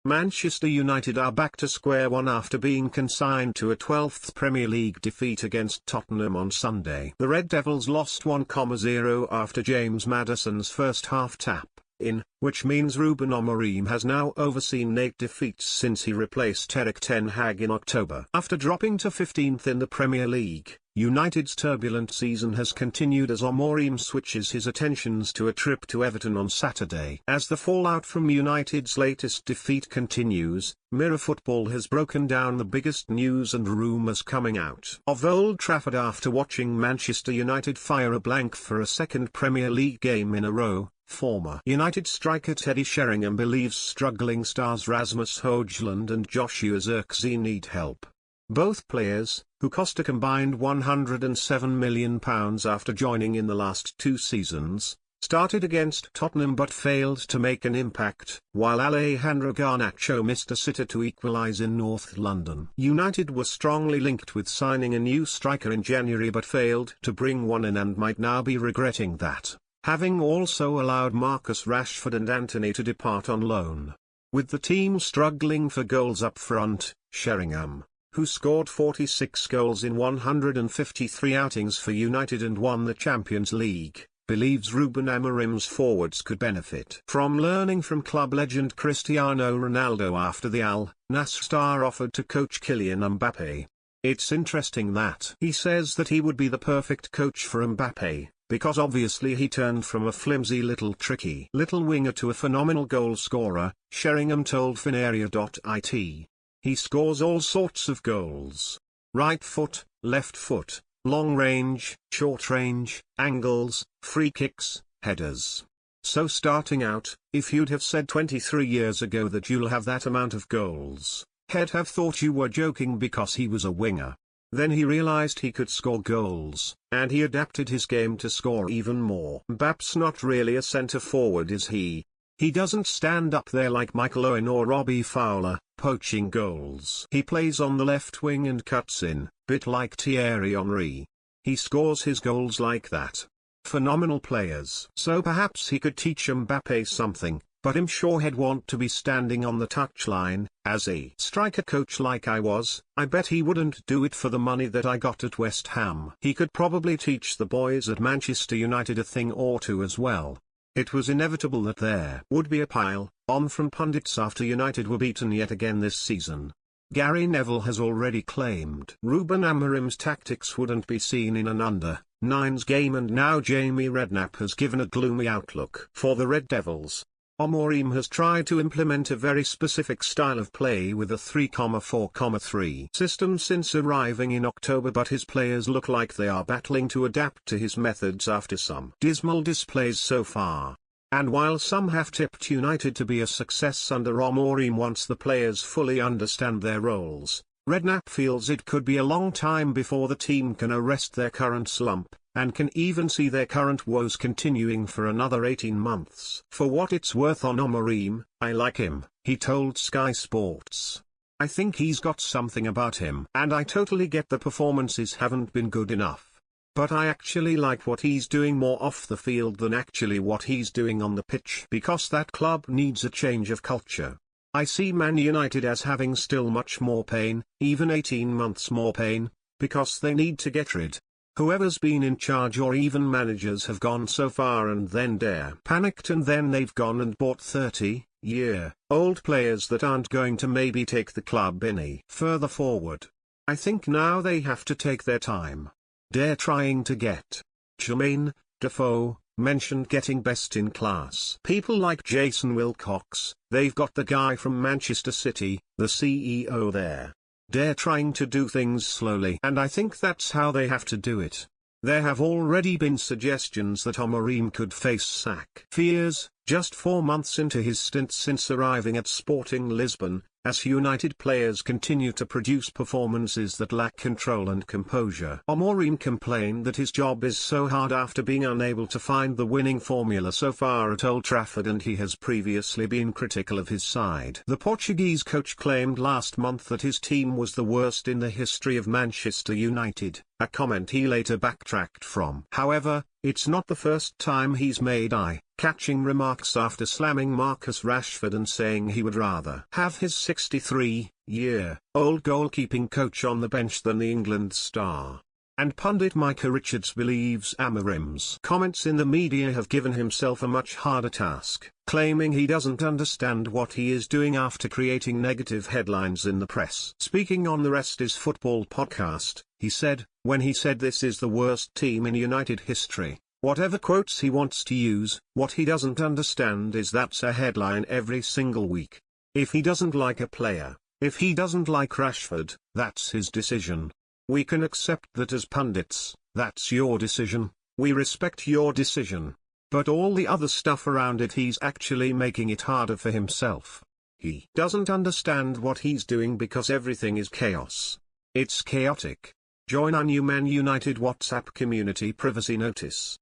Manchester United are back to square one after being consigned to a 12th Premier League defeat against Tottenham on Sunday. The Red Devils lost 1-0 after James Maddison's first half tap-in, which means Ruben Amorim has now overseen 8 defeats since he replaced Erik ten Hag in October. After dropping to 15th in the Premier League, United's turbulent season has continued as Amorim switches his attentions to a trip to Everton on Saturday. As the fallout from United's latest defeat continues, Mirror Football has broken down the biggest news and rumours coming out of Old Trafford after watching Manchester United fire a blank for a second Premier League game in a row. Former United striker Teddy Sheringham believes struggling stars Rasmus Højlund and Joshua Zirkzee need help. Both players, who cost a combined £107 million after joining in the last 2 seasons, started against Tottenham but failed to make an impact, while Alejandro Garnacho missed a sitter to equalise in North London. United were strongly linked with signing a new striker in January but failed to bring one in and might now be regretting that, having also allowed Marcus Rashford and Antony to depart on loan. With the team struggling for goals up front, Sheringham, who scored 46 goals in 153 outings for United and won the Champions League, believes Ruben Amorim's forwards could benefit from learning from club legend Cristiano Ronaldo after the Al Nassr star offered to coach Kylian Mbappe. It's interesting that he says that he would be the perfect coach for Mbappe, because obviously he turned from a flimsy tricky little winger to a phenomenal goal scorer, Sheringham told Finaria.it. He scores all sorts of goals. Right foot, left foot, long range, short range, angles, free kicks, headers. So starting out, if you'd have said 23 years ago that you'll have that amount of goals, he'd have thought you were joking because he was a winger. Then he realized he could score goals, and he adapted his game to score even more. Mbappe's not really a centre forward, is he? He doesn't stand up there like Michael Owen or Robbie Fowler, poaching goals. He plays on the left wing and cuts in, bit like Thierry Henry. He scores his goals like that. Phenomenal players. So perhaps he could teach Mbappe something, but I'm sure he'd want to be standing on the touchline. As a striker coach like I was, I bet he wouldn't do it for the money that I got at West Ham. He could probably teach the boys at Manchester United a thing or two as well. It was inevitable that there would be a pile on from pundits after United were beaten yet again this season. Gary Neville has already claimed Ruben Amorim's tactics wouldn't be seen in an under-9s game, and now Jamie Redknapp has given a gloomy outlook for the Red Devils. Amorim has tried to implement a very specific style of play with a 3-4-3 system since arriving in October, but his players look like they are battling to adapt to his methods after some dismal displays so far. And while some have tipped United to be a success under Amorim once the players fully understand their roles, Redknapp feels it could be a long time before the team can arrest their current slump, and can even see their current woes continuing for another 18 months. For what it's worth on Amorim, I like him, he told Sky Sports. I think he's got something about him, and I totally get the performances haven't been good enough. But I actually like what he's doing more off the field than actually what he's doing on the pitch, because that club needs a change of culture. I see Man United as having still much more pain, even 18 months more pain, because they need to get rid. Whoever's been in charge or even managers have gone so far and then panicked, and then they've gone and bought 30-year-old players that aren't going to maybe take the club any further forward. I think now they have to take their time. They're trying to get Jermaine Defoe mentioned getting best in class people like Jason Wilcox. They've got the guy from Manchester City, the CEO there. They're trying to do things slowly, and I think that's how they have to do it. There have already been suggestions that Amorim could face sack. Fears, just 4 months into his stint since arriving at Sporting Lisbon, as United players continue to produce performances that lack control and composure. Amorim complained that his job is so hard after being unable to find the winning formula so far at Old Trafford, and he has previously been critical of his side. The Portuguese coach claimed last month that his team was the worst in the history of Manchester United, a comment he later backtracked from. However, it's not the first time he's made eye-catching remarks after slamming Marcus Rashford and saying he would rather have his 63-year-old goalkeeping coach on the bench than the England star. And pundit Micah Richards believes Amorim's comments in the media have given himself a much harder task, claiming he doesn't understand what he is doing after creating negative headlines in the press. Speaking on the Rest is Football podcast, he said, when he said this is the worst team in United history, whatever quotes he wants to use, what he doesn't understand is that's a headline every single week. If he doesn't like a player, if he doesn't like Rashford, that's his decision. We can accept that as pundits, that's your decision, we respect your decision. But all the other stuff around it, he's actually making it harder for himself. He doesn't understand what he's doing because everything is chaos. It's chaotic. Join our new Man United WhatsApp community privacy notice.